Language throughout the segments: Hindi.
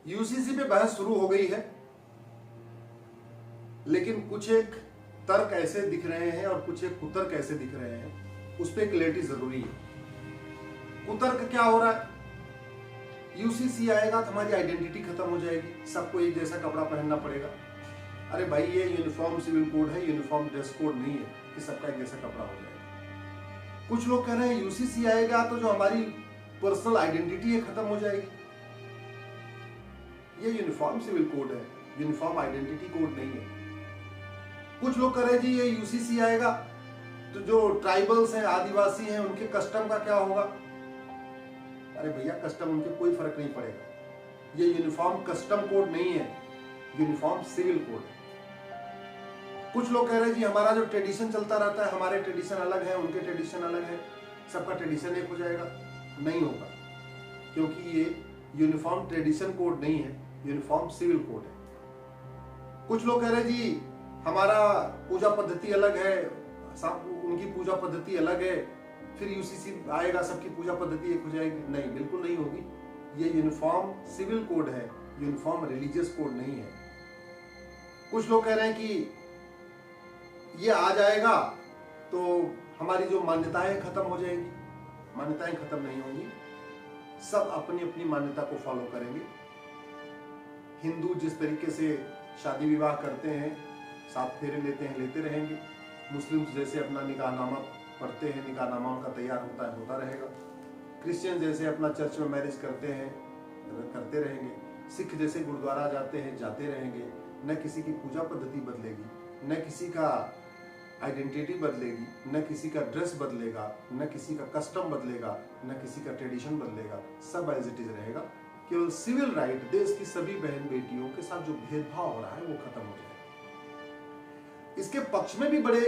यूसीसी पे बहस शुरू हो गई है, लेकिन कुछ एक तर्क ऐसे दिख रहे हैं और कुछ एक कुतर्क ऐसे दिख रहे हैं, उस पर क्लैरिटी जरूरी है। कुतर्क क्या हो रहा है? यूसीसी आएगा तो हमारी आइडेंटिटी खत्म हो जाएगी, सबको एक जैसा कपड़ा पहनना पड़ेगा। अरे भाई, ये यूनिफॉर्म सिविल कोड है, यूनिफॉर्म ड्रेस कोड नहीं है कि सबका एक जैसा कपड़ा हो जाएगा। कुछ लोग कह रहे हैं यूसीसी आएगा तो जो हमारी पर्सनल आइडेंटिटी है खत्म हो जाएगी। ये यूनिफॉर्म सिविल कोड है, यूनिफॉर्म आइडेंटिटी कोड नहीं है। कुछ लोग कह रहे हैं जी ये यूसीसी आएगा तो जो ट्राइबल्स हैं, आदिवासी हैं, उनके कस्टम का क्या होगा? अरे भैया, कस्टम उनके कोई फर्क नहीं पड़ेगा। ये यूनिफॉर्म कस्टम कोड नहीं है, यूनिफॉर्म सिविल कोड है। कुछ लोग कह रहे हैं जी हमारा जो ट्रेडिशन चलता रहता है, हमारे ट्रेडिशन अलग है, उनके ट्रेडिशन अलग है, सबका ट्रेडिशन एक हो जाएगा। नहीं होगा, क्योंकि ये यूनिफॉर्म ट्रेडिशन कोड नहीं है, यूनिफॉर्म सिविल कोड है। कुछ लोग कह रहे हैं जी हमारा पूजा पद्धति अलग है, सब उनकी पूजा पद्धति अलग है, फिर यूसीसी आएगा सबकी पूजा पद्धति एक हो जाएगी। नहीं, बिल्कुल नहीं होगी। ये यूनिफॉर्म सिविल कोड है, यूनिफॉर्म रिलीजियस कोड नहीं है। कुछ लोग कह रहे हैं कि ये आ जाएगा तो हमारी जो मान्यताएं खत्म हो जाएंगी। मान्यताएं खत्म नहीं होंगी, सब अपनी अपनी मान्यता को फॉलो करेंगे। हिंदू जिस तरीके से शादी विवाह करते हैं, 7 फेरे लेते हैं, लेते रहेंगे। मुस्लिम जैसे अपना निकाहनामा पढ़ते हैं, निकाहनामा उनका तैयार होता है, होता रहेगा। क्रिश्चियन जैसे अपना चर्च में मैरिज करते हैं, करते रहेंगे। सिख जैसे गुरुद्वारा जाते हैं, जाते रहेंगे। न किसी की पूजा पद्धति बदलेगी, न किसी का आइडेंटिटी बदलेगी, न किसी का ड्रेस बदलेगा, न किसी का कस्टम बदलेगा, न किसी का ट्रेडिशन बदलेगा। सब एज इट इज रहेगा। केवल सिविल राइट, देश की सभी बहन बेटियों के साथ जो भेदभाव हो रहा है वो खत्म हो जाएगा। इसके पक्ष में भी बड़े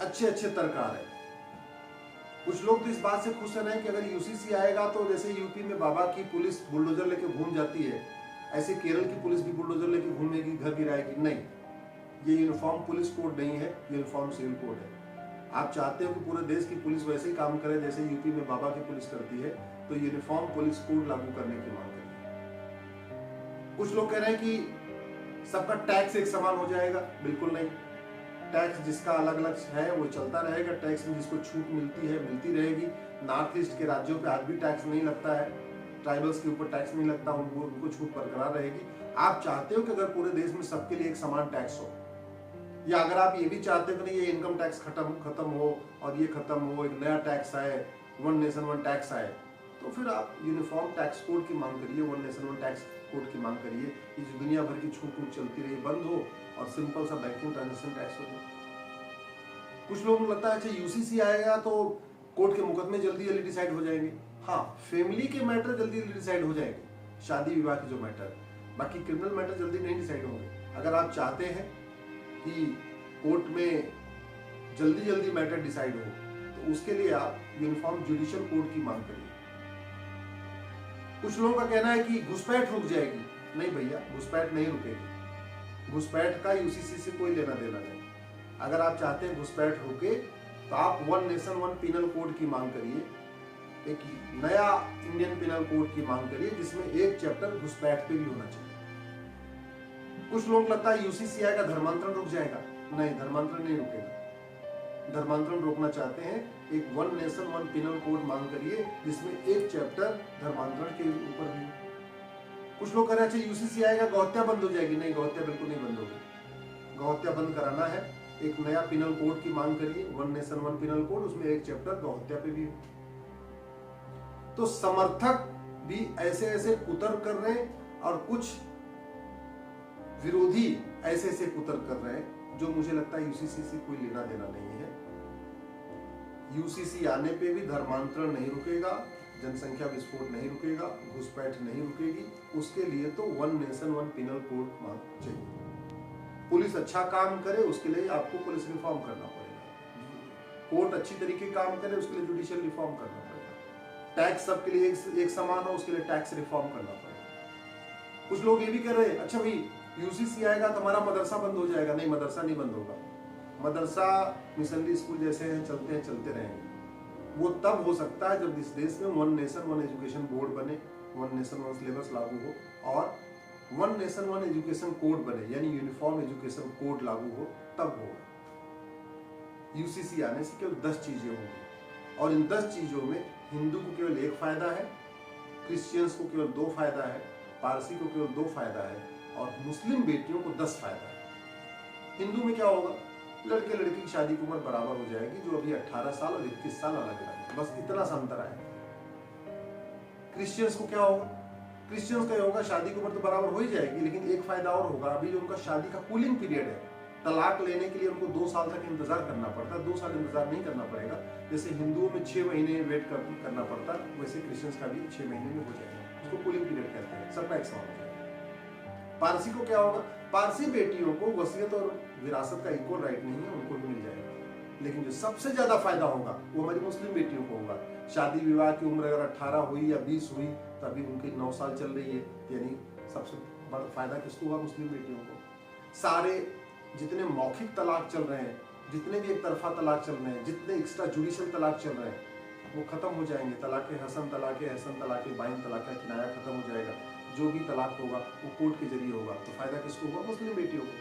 अच्छे अच्छे तर्क आ रहे हैं। कुछ लोग तो इस बात से खुश हैं कि अगर यूसीसी आएगा तो जैसे यूपी में बाबा की पुलिस बुलडोजर लेके घूम जाती है, ऐसे केरल की पुलिस भी बुलडोजर लेके घूमेगी, घर गिराएगी। नहीं, ये यूनिफॉर्म पुलिस कोड नहीं है, यूनिफॉर्म सिविल कोड है। आप चाहते हो कि पूरे देश की पुलिस वैसे ही काम करे जैसे यूपी में बाबा की पुलिस करती है, तो यूनिफॉर्म पुलिस कोड लागू करने की मांग करिए। कुछ लोग कह रहे हैं कि सबका टैक्स एक समान हो जाएगा। बिल्कुल नहीं, टैक्स जिसका अलग अलग है वो चलता रहेगा। टैक्स में जिसको छूट मिलती है मिलती रहेगी। नॉर्थ ईस्ट के राज्यों पे आज भी टैक्स नहीं लगता है, ट्राइबल्स के ऊपर टैक्स नहीं लगता, उनको छूट बरकरार रहेगी। आप चाहते हो कि अगर पूरे देश में सबके लिए एक समान टैक्स हो, या अगर आप ये भी चाहते हो कि नहीं ये इनकम टैक्स खत्म हो और ये खत्म हो, एक नया टैक्स आए, वन नेशन वन टैक्स आए, तो फिर आप यूनिफॉर्म टैक्स कोड की मांग करिए, one nation one tax code की मांग करिए। ये जो दुनिया भर की छूट चलती रही बंद हो और सिंपल सा बैंकिंग ट्रांजेक्शन टैक्स हो जाए। कुछ लोगों को लगता है अच्छा यूसीसी आएगा तो कोर्ट के मुकदमे जल्दी जल्दी डिसाइड हो जाएंगे। हाँ, फैमिली के मैटर जल्दी जल्दी डिसाइड हो जाएंगे, शादी विवाह के जो मैटर, बाकी क्रिमिनल मैटर जल्दी नहीं डिसाइड होंगे। अगर आप चाहते हैं कि कोर्ट में जल्दी जल्दी मैटर डिसाइड हो तो उसके लिए आप यूनिफॉर्म जुडिशियल कोड की मांग करिए। कुछ लोगों का कहना है कि घुसपैठ रुक जाएगी। नहीं भैया, घुसपैठ नहीं रुकेगी। घुसपैठ का यूसीसी से कोई लेना देना नहीं। अगर आप चाहते हैं घुसपैठ रुके तो आप one nation one penal code की मांग करिए, एक नया इंडियन पिनल कोड की मांग करिए जिसमें एक चैप्टर घुसपैठ पे भी होना चाहिए। कुछ लोगों को लगता है यूसीसी आएगा धर्मांतरण रुक जाएगा। नहीं, धर्मांतरण नहीं रुकेगा। धर्मांतरण रोकना चाहते हैं, एक one nation one penal code मांग करिए जिसमें एक चैप्टर धर्मांतरण के ऊपर भी। कुछ लोग कह रहे हैं अच्छा यूसीसी आएगा गौहत्या बंद हो जाएगी। नहीं, गौहत्या बिल्कुल नहीं बंद होगी। गौहत्या बंद कराना है, एक नया पिनल कोड की मांग करिए, one nation one penal code, उसमें एक चैप्टर गौहत्या पे भी हो। तो समर्थक भी ऐसे ऐसे कुतर्क कर रहे हैं और कुछ विरोधी ऐसे ऐसे कुतर्क कर रहे हैं जो मुझे लगता है यूसीसी से कोई लेना देना नहीं है। यूसीसी आने पे भी धर्मांतरण नहीं रुकेगा, जनसंख्या विस्फोट नहीं रुकेगा, घुसपैठ नहीं रुकेगी। उसके लिए तो one nation one penal code मांग चाहिए। पुलिस अच्छा काम करे उसके लिए आपको पुलिस रिफॉर्म करना पड़ेगा। कोर्ट अच्छी तरीके काम करे उसके लिए जुडिशियल रिफॉर्म करना पड़ेगा। टैक्स सबके लिए एक समान हो उसके लिए टैक्स रिफॉर्म करना पड़ेगा। कुछ लोग ये भी कह रहे हैं अच्छा भाई यूसीसी आएगा तो हमारा मदरसा बंद हो जाएगा। नहीं, मदरसा नहीं बंद होगा। मदरसा मिशनरी स्कूल जैसे हैं, चलते हैं, चलते रहेंगे। वो तब हो सकता है जब इस देश में one nation one education board बने, वन नेशन वन सिलेबस लागू हो और one nation one education code बने, यानी यूनिफॉर्म एजुकेशन कोड लागू हो, तब होगा। यूसीसी आने से केवल 10 चीजें होंगी और इन 10 चीजों में हिंदू को केवल 1 फायदा है, क्रिश्चियंस को केवल 2 फायदा है, पारसी को केवल 2 फायदा है और मुस्लिम बेटियों को 10 फायदा है। हिंदू में क्या होगा, लड़के लड़की की शादी की उम्र बराबर हो जाएगी, जो अभी 18 साल और 21 साल अलग अलग है, बस इतना सा अंतर आएगा। क्रिश्चियंस को क्या होगा, क्रिश्चियंस का होगा शादी की उम्र तो बराबर हो ही जाएगी, लेकिन एक फायदा और होगा, अभी जो उनका शादी का कूलिंग पीरियड है, तलाक लेने के लिए उनको 2 साल तक इंतजार करना पड़ता है, 2 साल इंतजार नहीं करना पड़ेगा। जैसे हिंदुओं में 6 महीने वेट करना पड़ता, वैसे क्रिश्चियंस का भी 6 महीने में हो जाएगा, उसको कूलिंग पीरियड कहते हैं, सबका एक समान हो जाएगा। पारसी को क्या होगा, पारसी बेटियों को वसीयत और विरासत का इक्वल राइट नहीं है, उनको भी मिल जाएगा, लेकिन जो सबसे ज्यादा फायदा होगा वो हमारी मुस्लिम बेटियों को होगा। शादी विवाह की उम्र अगर 18 हुई या 20 हुई तो अभी उनकी 9 साल चल रही है, यानी सबसे बड़ा फायदा किसको हुआ, मुस्लिम बेटियों को। सारे जितने मौखिक तलाक चल रहे हैं, जितने भी एक तरफा तलाक चल रहे हैं, जितने एक्स्ट्रा जुडिशियल तलाक चल रहे हैं, वो खत्म हो जाएंगे। तलाक हसन, तलाक एहसन, तलाक बाइन, तलाक किनाया खत्म हो जाएगा। जो भी तलाक होगा वो कोर्ट के जरिए होगा, तो फायदा किसको हुआ, मुस्लिम बेटियों को।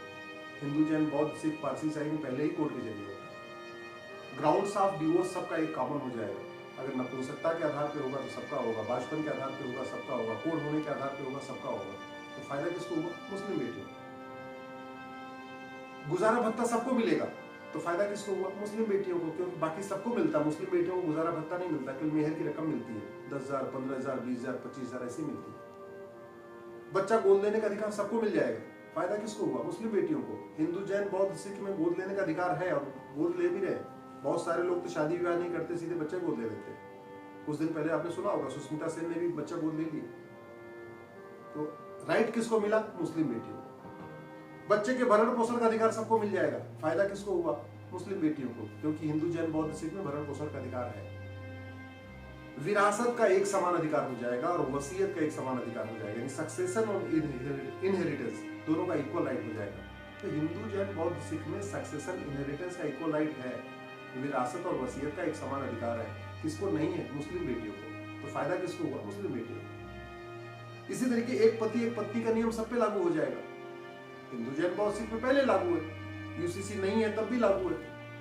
हिंदू, जैन, बौद्ध, सिख, पारसी, ईसाई में पहले ही कोर्ट के जरिए होगा। ग्राउंड्स ऑफ डिवोर्स सबका एक कॉमन हो जाएगा। अगर नपुंसकता के आधार पे होगा तो सबका होगा, बाचपन के आधार पे होगा सबका होगा, कोड होने के आधार पे होगा सबका होगा, तो फायदा किसको होगा, मुस्लिम बेटियों को। गुजारा भत्ता सबको मिलेगा, तो फायदा किसको हुआ, मुस्लिम बेटियों को, क्योंकि बाकी सबको मिलता है, मुस्लिम बेटियों को गुजारा भत्ता नहीं मिलता, केवल मेहर की रकम मिलती है, 10,000, 15,000, 20,000, 25,000 ऐसी मिलती है। बच्चा गोद लेने का अधिकार सबको मिल जाएगा, फायदा किसको हुआ, मुस्लिम बेटियों को। हिंदू, जैन, बौद्ध, सिख में गोद लेने का अधिकार है और गोद ले भी रहे। बहुत सारे लोग तो शादी विवाह नहीं करते, सीधे बच्चे गोद ले लेते हैं। कुछ दिन पहले आपने सुना होगा, सुष्मिता सेन ने भी बच्चा गोद ले लिया। तो राइट किसको मिला, मुस्लिम बेटियों को। बच्चे के भरण पोषण का अधिकार सबको मिल जाएगा, फायदा किसको हुआ, मुस्लिम बेटियों को, क्योंकि हिंदू, जैन, बौद्ध, सिख में भरण पोषण का अधिकार है। विरासत का एक समान अधिकार हो जाएगा और वसीयत का एक समान अधिकार हो जाएगा, यानी सक्सेशन और इनहेरिटेंस दोनों का इक्वल राइट हो जाएगा। तो हिंदू, जैन, बौद्ध, सिख में सक्सेशन, इनहेरिटेंस का इक्वल राइट है, विरासत और वसीयत का एक समान अधिकार है। किसको नहीं है, मुस्लिम बेटियों को। तो फायदा किसको हुआ, मुस्लिम बेटियों को। इसी तरीके एक पति एक पत्नी का नियम सब पे लागू हो जाएगा। हिंदू, जैन, बौद्ध, सिख में पहले लागू है, यूसीसी नहीं है तब भी लागू है,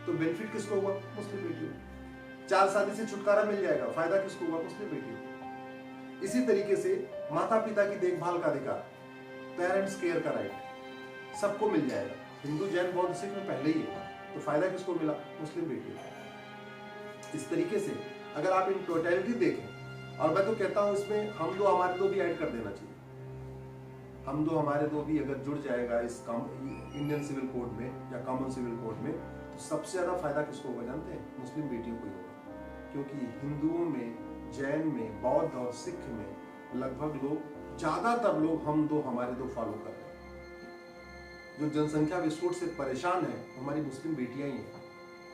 तो बेनिफिट किसको हुआ, मुस्लिम बेटियों को। 4 शादी से छुटकारा मिल जाएगा, फायदा किसको हुआ, मुस्लिम बेटियों को। इसी तरीके से माता पिता की देखभाल का अधिकार, पेरेंट्स केयर का राइट सबको मिल जाएगा। हिंदू, जैन, बौद्ध, सिख में पहले ही है, तो फायदा किसको मिला, मुस्लिम बेटियों को। इस तरीके से अगर आप इन टोटलिटी देखें, और मैं तो कहता हूं इसमें हम दो हमारे दो भी ऐड कर देना चाहिए। हम दो हमारे दो भी अगर जुड़ जाएगा इस इंडियन सिविल कोड में या कॉमन सिविल कोड में, तो सबसे ज्यादा फायदा किसको होगा जानते हैं, मुस्लिम बेटियों को ही होगा। क्योंकि हिंदुओं में, जैन में, बौद्ध और सिख में लगभग लोग, ज्यादातर लोग हम दो हमारे दो फॉलो कर रहे हैं। जो जनसंख्या विस्फोट से परेशान है हमारी मुस्लिम बेटियां ही हैं,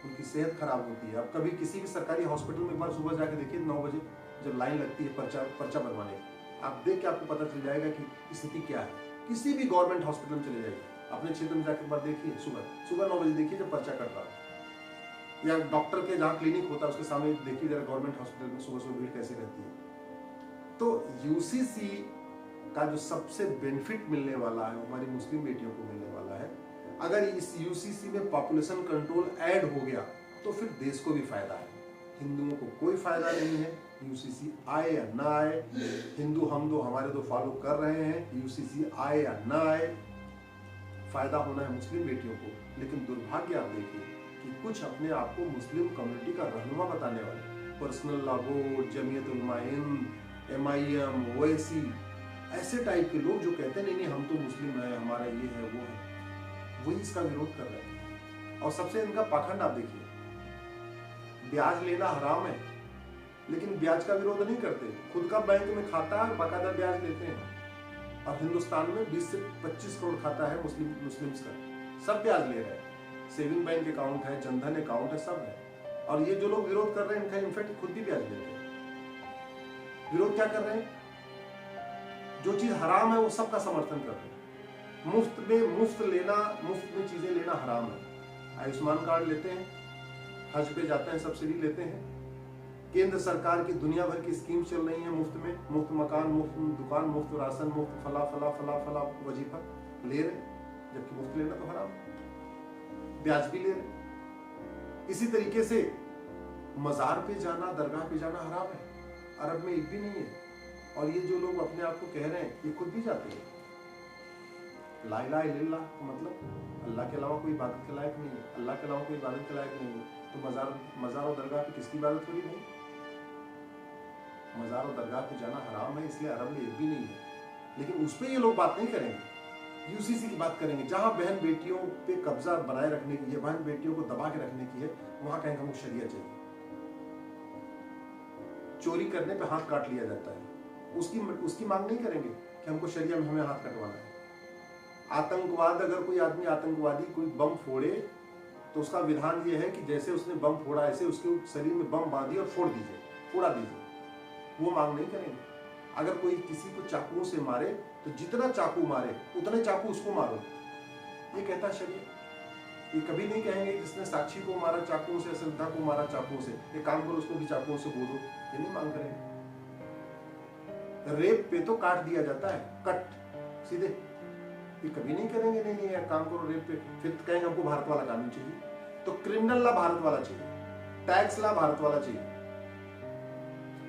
उनकी सेहत खराब होती है। अब कभी किसी भी सरकारी हॉस्पिटल में एक बार सुबह जाके देखिए 9 बजे जब लाइन लगती है पर्चा बनवाने, आप देख के आपको पता चल जाएगा कि स्थिति क्या है। किसी भी गवर्नमेंट हॉस्पिटल में चले जाइए, अपने क्षेत्र में जाकर बार देखिए, सुबह 9 बजे देखिए जब पर्चा कट रहा है, या डॉक्टर के जहाँ क्लिनिक होता है उसके सामने देखिए जरा गवर्नमेंट हॉस्पिटल में सुबह भीड़ कैसी रहती है। तो यूसीसी का जो सबसे बेनिफिट मिलने वाला है हमारी मुस्लिम बेटियों को मिलने वाला है। अगर इस यूसीसी में पॉपुलेशन कंट्रोल ऐड हो गया तो फिर देश को भी फायदा है। हिंदुओं को कोई फायदा नहीं है, यूसीसी आए या ना आए। हिंदू हम दो हमारे दो फॉलो कर रहे हैं, यूसीसी आए या ना आए, फायदा होना है मुस्लिम बेटियों को। लेकिन दुर्भाग्य आप देखिए कि कुछ अपने आप को मुस्लिम कम्युनिटी का रहनुमा बताने वाले, personal law board, Jamiat Ulama Hind, MIM, OIC, ऐसे टाइप के लोग जो कहते हैं नहीं हम तो मुस्लिम है, हमारा ये है वो है, वही इसका विरोध कर रहे हैं। और सबसे इनका पाखंड आप देखिए, ब्याज लेना हराम है लेकिन ब्याज का विरोध नहीं करते, खुद का बैंक में खाता है, बाकायदा ब्याज लेते हैं। और हिंदुस्तान में 20 से 25 करोड़ खाता है मुस्लिम्स का, सब ब्याज ले रहे हैं, सेविंग बैंक अकाउंट है, जनधन अकाउंट है, सब है। और ये जो लोग विरोध कर रहे हैं इनका इनफैक्ट खुद भी ब्याज लेते हैं। विरोध क्या कर रहे हैं, जो चीज हराम है वो सबका समर्थन कर रहे हैं। मुफ्त में चीजें लेना हराम है। आयुष्मान कार्ड लेते हैं, हज पे जाते हैं, सब्सिडी लेते हैं, केंद्र सरकार की दुनिया भर की स्कीम चल रही है मुफ्त में, मुफ्त मकान, मुफ्त दुकान, मुफ्त राशन, मुफ्त फला फला फला फला वजीफा ले रहे, जबकि मुफ्त लेना तो हराम, ब्याज भी ले रहे। इसी तरीके से मजार पे जाना, दरगाह पे जाना हराम है, अरब में एक भी नहीं है। और ये जो लोग अपने आप को कह रहे हैं ये खुद भी जाते हैं। ला इलाहा इल्लल्लाह का मतलब अल्लाह के अलावा कोई इबादत के लायक नहीं है, अल्लाह के अलावा कोई इबादत के लायक नहीं है, तो मजार और दरगाह पे किसकी इबादत हो रही नहीं? मजार और दरगाह पे जाना हराम है, इसलिए अरब में एक भी नहीं है। लेकिन उस पर ये लोग बात नहीं करेंगे, यूसीसी की बात करेंगे। जहां बहन बेटियों पे कब्जा बनाए रखने की है, बहन बेटियों को दबा के रखने की है, वहां कहेंगे हमको शरिया चाहिए। चोरी करने पे हाथ काट लिया जाता है, उसकी मांग नहीं करेंगे कि हमको शरिया में हमें हाथ कटवाना है। आतंकवाद, अगर कोई आदमी आतंकवादी कोई बम फोड़े तो उसका विधान ये है कि जैसे उसने बम फोड़ा ऐसे उसके शरीर में बम बांधिए और फोड़ दीजिए, फोड़ा दीजिए। वो मांग नहीं करेंगे। अगर कोई किसी को चाकुओं से मारे तो जितना चाकू मारे उतने चाकू उसको मारो, ये कहता शरीयत। ये कभी नहीं कहेंगे जिसने साक्षी को मारा चाकुओं से, श्रद्धा को मारा चाकुओं से, ये काम करो उसको भी चाकुओं से बोलो, ये नहीं मांग करेंगे। रेप पे तो काट दिया जाता है, कट सीधे, ये कभी नहीं करेंगे नहीं नहीं काम करो रेप पे। फिर कहेंगे हमको भारत वाला कानून चाहिए, तो क्रिमिनल ला भारत वाला चाहिए, टैक्स ला भारत वाला चाहिए,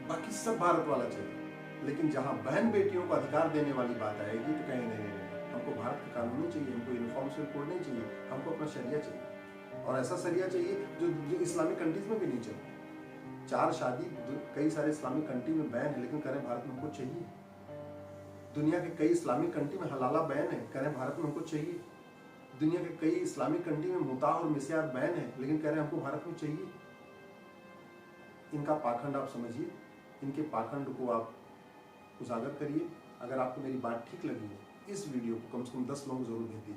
बाकी सब भारत वाला चाहिए। लेकिन जहां बहन बेटियों को अधिकार देने वाली बात आएगी तो कहेंगे नहीं नहीं, हमको भारत का कानून नहीं चाहिए, हमको यूनिफॉर्म सिविल कोड नहीं चाहिए, हमको अपना शरिया चाहिए। और ऐसा शरिया चाहिए जो इस्लामिक कंट्रीज में भी नहीं चले। 4 शादी कई सारे इस्लामिक कंट्री में बैन है, लेकिन करें भारत में हमको चाहिए। दुनिया के कई इस्लामिक कंट्री में हलाला बैन है, करें भारत में हमको चाहिए। दुनिया के कई इस्लामिक कंट्री में मुताह और मिस्यार बैन है, लेकिन कह रहे हैं हमको भारत में चाहिए। इनका पाखंड आप समझिए, इनके पाखंड को आप उजागर करिए। अगर आपको मेरी बात ठीक लगी है, इस वीडियो को कम से कम 10 लोगों को जरूर भेज दीजिए।